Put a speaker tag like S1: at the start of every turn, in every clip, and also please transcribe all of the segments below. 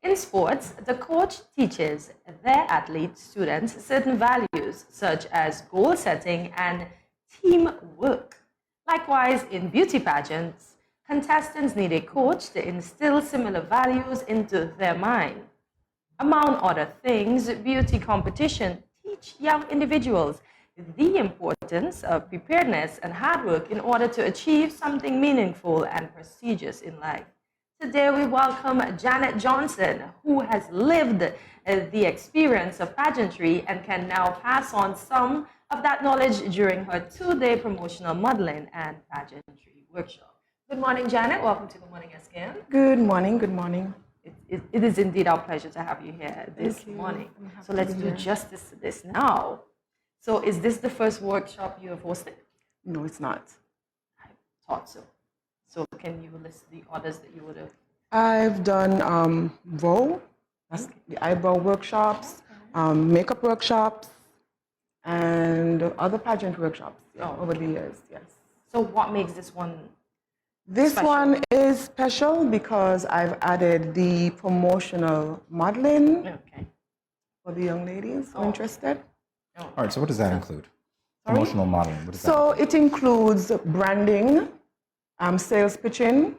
S1: In sports, the coach teaches their athlete students certain values such as goal setting and teamwork. Likewise, in beauty pageants, contestants need a coach to instill similar values into their mind. Among other things, beauty competition teach young individuals the importance of preparedness and hard work in order to achieve something meaningful and prestigious in life. Today we welcome Janet Johnson, who has lived the experience of pageantry and can now pass on some of that knowledge during her 2-day promotional modeling and pageantry workshop. Good morning, Janet. Welcome to Good Morning SKN.
S2: Good morning. Good morning.
S1: It is indeed our pleasure to have you here this morning. So let's do justice to this now. So is this the first workshop you have hosted?
S2: No, it's not.
S1: I thought so. So can you list the others that you would have?
S2: I've done VO, that's the eyebrow workshops, makeup workshops, and other pageant workshops over the years, yes.
S1: So what makes this one
S2: This
S1: special?
S2: one is special because I've added the promotional modeling for the young ladies who are interested.
S3: All right, so what does that include? Promotional modeling. What does that
S2: So it includes branding, sales pitching,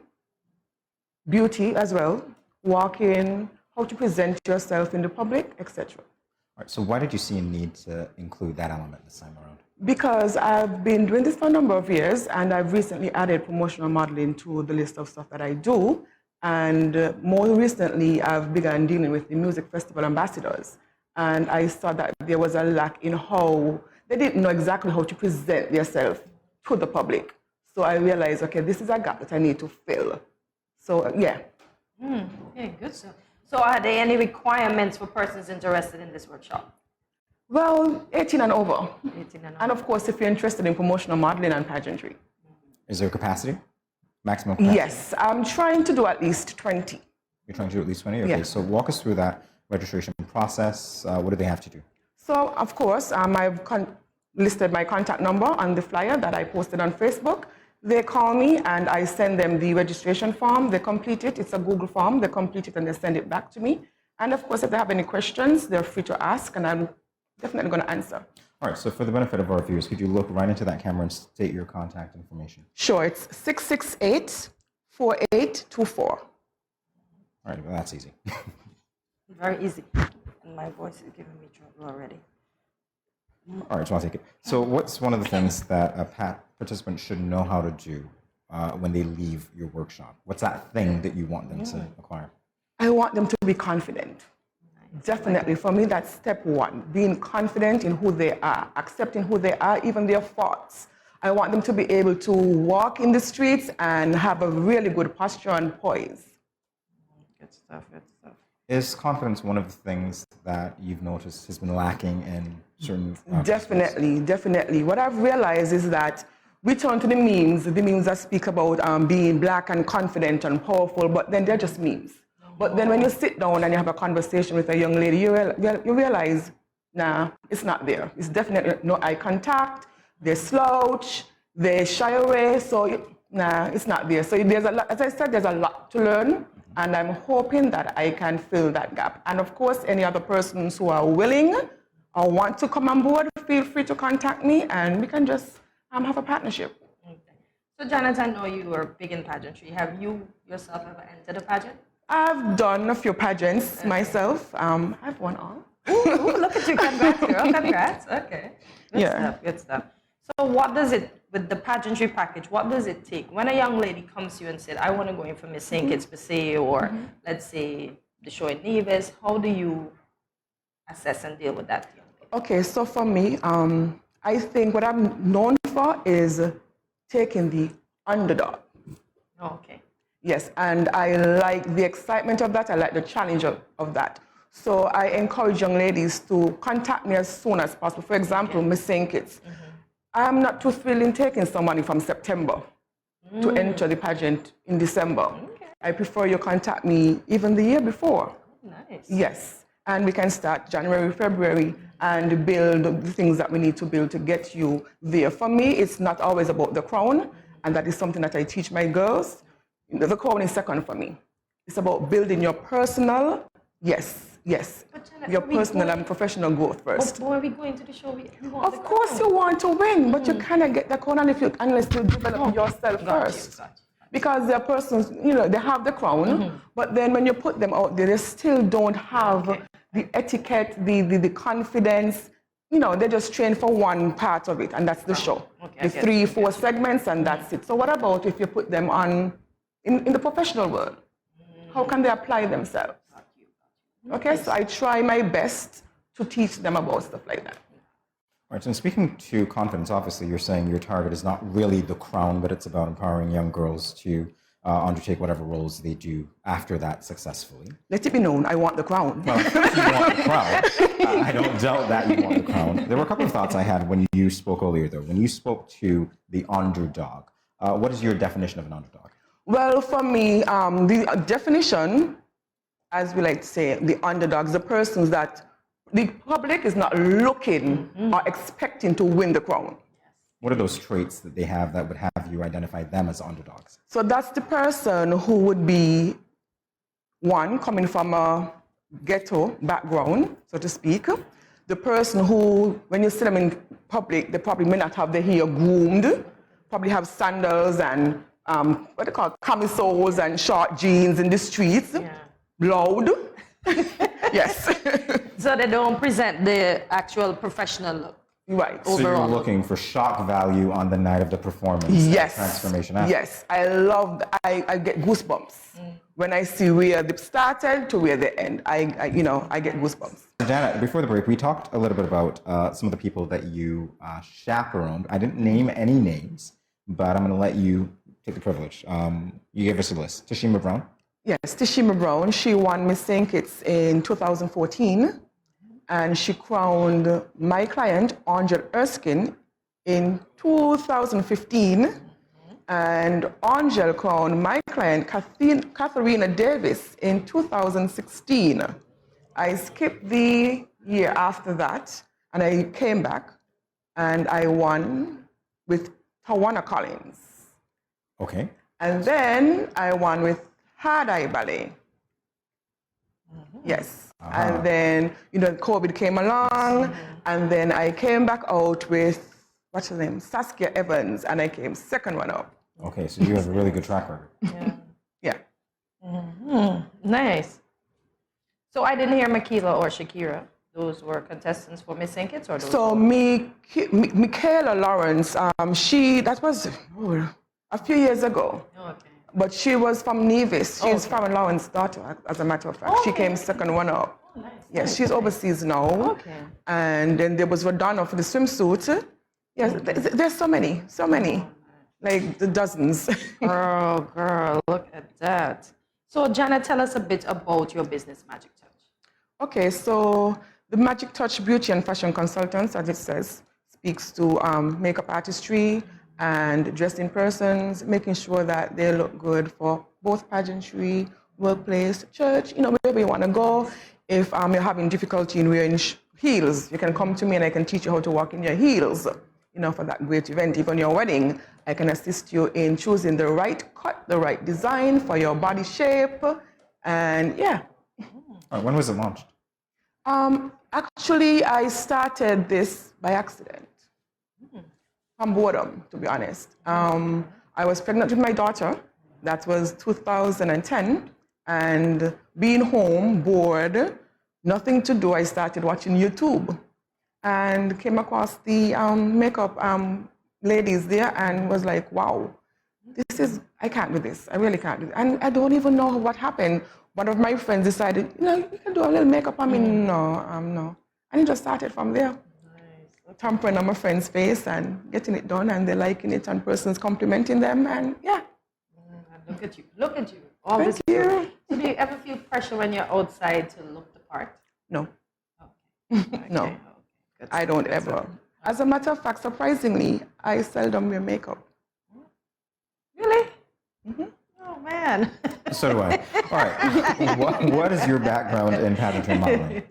S2: beauty as well, walking, how to present yourself in the public, etc.
S3: All right, so why did you see a need to include that element this time around?
S2: Because I've been doing this for a number of years, and I've recently added promotional modeling to the list of stuff that I do. And more recently, I've begun dealing with the music festival ambassadors. And I saw that there was a lack in how they didn't know exactly how to present themselves to the public. So I realized, okay, this is a gap that I need to fill. So, yeah.
S1: Okay, good. So are there any requirements for persons interested in this workshop?
S2: Well, 18 and over.
S1: 18 and over.
S2: And of course, if you're interested in promotional modeling and pageantry.
S3: Is there a capacity? Maximum capacity?
S2: Yes, I'm trying to do at least 20.
S3: You're trying to do at least 20? Okay,
S2: Yeah.
S3: so walk us through that registration process. What do they have to do?
S2: So, of course, I've listed my contact number on the flyer that I posted on Facebook. They call me and I send them the registration form. They complete it. It's a Google form. They complete it and they send it back to me. And of course, if they have any questions, they're free to ask and I'm definitely going to answer.
S3: All right, so for the benefit of our viewers, could you look right into that camera and state your contact information?
S2: Sure, it's 668-4824.
S3: All right, well, that's easy.
S1: Very easy. And my voice is giving me trouble already.
S3: All right, so I'll take it. So what's one of the things that a participant should know how to do when they leave your workshop? What's that thing that you want them to acquire?
S2: I want them to be confident. Definitely. For me, that's step one. Being confident in who they are, accepting who they are, even their faults. I want them to be able to walk in the streets and have a really good posture and poise.
S1: Good stuff, good stuff.
S3: Is confidence one of the things that you've noticed has been lacking in certain
S2: Definitely, definitely. What I've realized is that we turn to the memes that speak about being black and confident and powerful, but then they're just memes. But then when you sit down and you have a conversation with a young lady, you realize, nah, it's not there. It's definitely no eye contact, they slouch, they shy away, so nah, it's not there. So there's a lot, as I said, there's a lot to learn, and I'm hoping that I can fill that gap. And of course, any other persons who are willing or want to come on board, feel free to contact me, and we can just have a partnership.
S1: Okay. So Janet, I know you are big in pageantry. Have you yourself ever entered a pageant?
S2: I've done a few pageants myself. I've won all.
S1: Ooh, look at you, congrats, girl, congrats. Okay, good
S2: Yeah.
S1: stuff, good stuff. So what does it, with the pageantry package, what does it take? When a young lady comes to you and said, I want to go in for Miss St. Kitts per se, or let's say the show in Nevis, how do you assess and deal with that young lady?
S2: Okay, so for me, I think what I'm known for is taking the underdog.
S1: Okay.
S2: Yes, and I like the excitement of that. I like the challenge of that. So I encourage young ladies to contact me as soon as possible. For example, Miss St. Kitts. I'm not too thrilled in taking somebody from September to enter the pageant in December.
S1: Okay.
S2: I prefer you contact me even the year before.
S1: Nice.
S2: Yes, and we can start January, February, and build the things that we need to build to get you there. For me, it's not always about the crown, and that is something that I teach my girls. The crown is second for me. It's about building your personal Yes, yes.
S1: But Janet,
S2: Your
S1: are we
S2: personal
S1: going-
S2: and professional growth first.
S1: But when we go into the show, we want
S2: Of course you want to win, but you cannot get the crown unless you develop yourself first. Because there are persons, they have the crown, but then when you put them out there, they still don't have the etiquette, the confidence. They just train for one part of it, and that's the show. The 3, 4 segments, and that's it. So what about if you put them on in the professional world? How can they apply themselves? Okay, so I try my best to teach them about stuff like that.
S3: All right, so speaking to confidence, obviously you're saying your target is not really the crown, but it's about empowering young girls to undertake whatever roles they do after that successfully.
S2: Let it be known, I want the crown.
S3: Well, of course you want the crown. I don't doubt that you want the crown. There were a couple of thoughts I had when you spoke earlier, though. When you spoke to the underdog, what is your definition of an underdog?
S2: Well, for me, the definition, as we like to say, the underdogs, the persons that the public is not looking or expecting to win the crown.
S3: What are those traits that they have that would have you identify them as underdogs?
S2: So that's the person who would be, one, coming from a ghetto background, so to speak. The person who, when you see them in public, they probably may not have their hair groomed, probably have sandals and what they call camisoles and short jeans in the streets, loud. Yes.
S1: So they don't present the actual professional look.
S2: Right.
S3: So you're looking for shock value on the night of the performance.
S2: Yes.
S3: Transformation happens.
S2: Yes. I get goosebumps when I see where they started to where they end. I get goosebumps.
S3: Janet, before the break, we talked a little bit about some of the people that you chaperoned. I didn't name any names, but I'm going to let you take the privilege. You gave us a list. Tashima Brown.
S2: Yes, Tashima Brown. She won Miss St. Kitts in 2014. And she crowned my client, Angel Erskine, in 2015. And Angel crowned my client, Katharina Davis, in 2016. I skipped the year after that, and I came back, and I won with Tawana Collins.
S3: Okay.
S2: And then I won with Hard Eye Ballet. Yes. And then, COVID came along, and then I came back out with, what's her name, Saskia Evans, and I came second one up.
S3: Okay, so you have a really good track record.
S2: Yeah.
S1: Nice. So I didn't hear Makila or Shakira. Those were contestants for Miss St. Kitts, or those?
S2: So Michaela Lawrence, that was a few years ago.
S1: Okay.
S2: But she was from Nevis. She's Farron Lawrence's daughter, as a matter of fact. She came second one up.
S1: Oh, nice.
S2: Yes, she's overseas now.
S1: Okay.
S2: And then there was Rodonna for the swimsuit. Yes, there's so many, like the dozens.
S1: Girl, look at that. So, Janet, tell us a bit about your business, Magic Touch.
S2: Okay, so the Magic Touch Beauty and Fashion Consultants, as it says, speaks to makeup artistry and dressing persons, making sure that they look good for both pageantry, workplace, church, wherever you want to go. If you're having difficulty in wearing heels, you can come to me and I can teach you how to walk in your heels, for that great event. Even your wedding, I can assist you in choosing the right cut, the right design for your body shape, and yeah.
S3: All right, when was it launched?
S2: Actually, I started this by accident. From boredom, to be honest. I was pregnant with my daughter. That was 2010. And being home, bored, nothing to do, I started watching YouTube. And came across the makeup ladies there and was like, wow, I can't do this. I really can't do it. And I don't even know what happened. One of my friends decided, you can do a little makeup. I mean, no. And it just started from there. Tampering on my friend's face and getting it done, and they're liking it, and persons complimenting them, and yeah.
S1: Look at you.
S2: Thank you.
S1: So do you ever feel pressure when you're outside to look the part?
S2: No.
S1: Okay.
S2: No.
S1: Okay.
S2: I don't ever. As a matter of fact, surprisingly, I seldom wear makeup.
S1: Really? Oh, man.
S3: So do I. All right. What is your background in pageantry and modeling?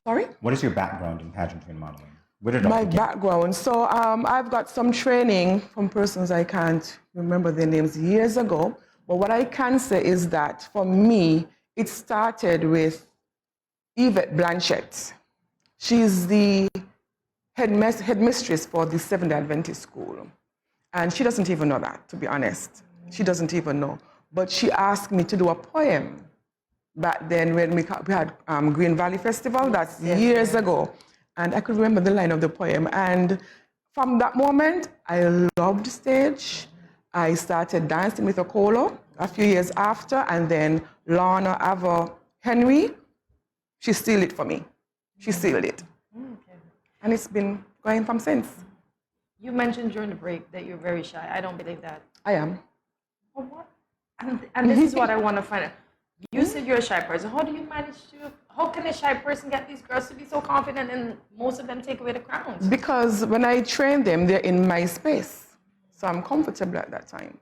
S2: Sorry?
S3: What is your background in pageantry and modeling? Where did it all
S2: My
S3: begin?
S2: background. So I've got some training from persons I can't remember their names years ago. But what I can say is that for me, it started with Yvette Blanchett. She's the headmistress for the Seventh-day Adventist school. And she doesn't even know that, to be honest. She doesn't even know. But she asked me to do a poem back then when we had Green Valley Festival, that's years ago. And I could remember the line of the poem. And from that moment, I loved stage. I started dancing with Okolo a few years after, and then Lorna Ava Henry, she sealed it for me. She sealed it.
S1: Okay.
S2: And it's been going from since.
S1: You mentioned during the break that you're very shy. I don't believe that.
S2: I am.
S1: Well, what? And this is what I want to find out. You said you're a shy person. How do you manage to, how can a shy person get these girls to be so confident and most of them take away the crowns?
S2: Because when I train them, they're in my space. So I'm comfortable at that time.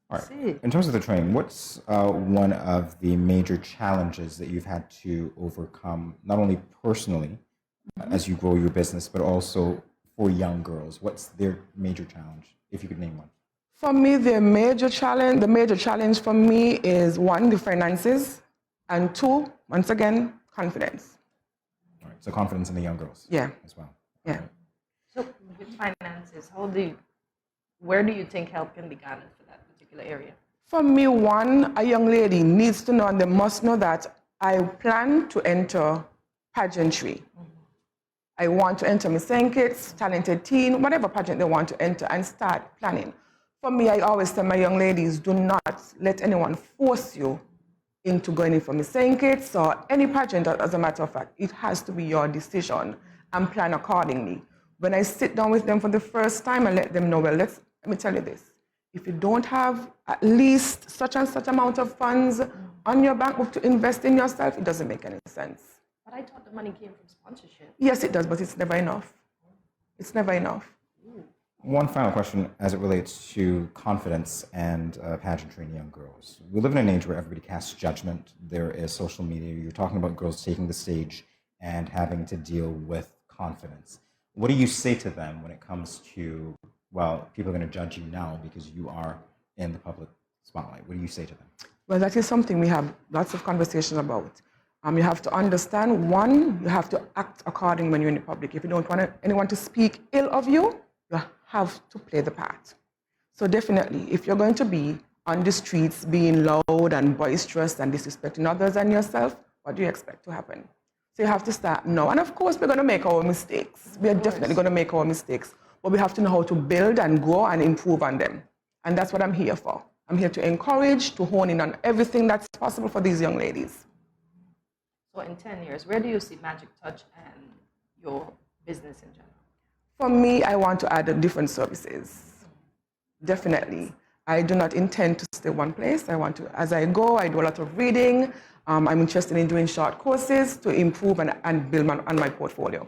S3: All right. In terms of the training, what's one of the major challenges that you've had to overcome, not only personally as you grow your business, but also for young girls? What's their major challenge, if you could name one?
S2: For me, the major challenge for me is one, the finances, and two, once again, confidence.
S3: All right. So confidence in the young girls.
S2: Yeah.
S3: As well.
S2: Yeah.
S3: Right.
S1: So with finances, where do you think help can be garnered for that particular area?
S2: For me, one, a young lady needs to know, and they must know that I plan to enter pageantry. I want to enter Miss Kids, Talented Teen, whatever pageant they want to enter, and start planning. For me, I always tell my young ladies, do not let anyone force you into going in for Miss Kids or any pageant, as a matter of fact. It has to be your decision, and plan accordingly. When I sit down with them for the first time, I let them know, well, let me tell you this. If you don't have at least such and such amount of funds on your bank book to invest in yourself, it doesn't make any sense.
S1: But I thought the money came from sponsorship.
S2: Yes, it does, but it's never enough. It's never enough.
S3: One final question as it relates to confidence and pageantry in young girls. We live in an age where everybody casts judgment. There is social media. You're talking about girls taking the stage and having to deal with confidence. What do you say to them when it comes to, well, people are going to judge you now because you are in the public spotlight? What do you say to them?
S2: Well, that is something we have lots of conversations about. You have to understand, one, you have to act according when you're in the public. If you don't want anyone to speak ill of you, you have to play the part. So definitely, if you're going to be on the streets being loud and boisterous and disrespecting others and yourself, what do you expect to happen? So you have to start now. And of course, we're going to make our mistakes. We are definitely going to make our mistakes. But we have to know how to build and grow and improve on them. And that's what I'm here for. I'm here to encourage, to hone in on everything that's possible for these young ladies.
S1: So in 10 years, where do you see Magic Touch and your business in general?
S2: For me, I want to add different services. Definitely. I do not intend to stay one place. I want to, as I go, I do a lot of reading. I'm interested in doing short courses to improve and build on my portfolio.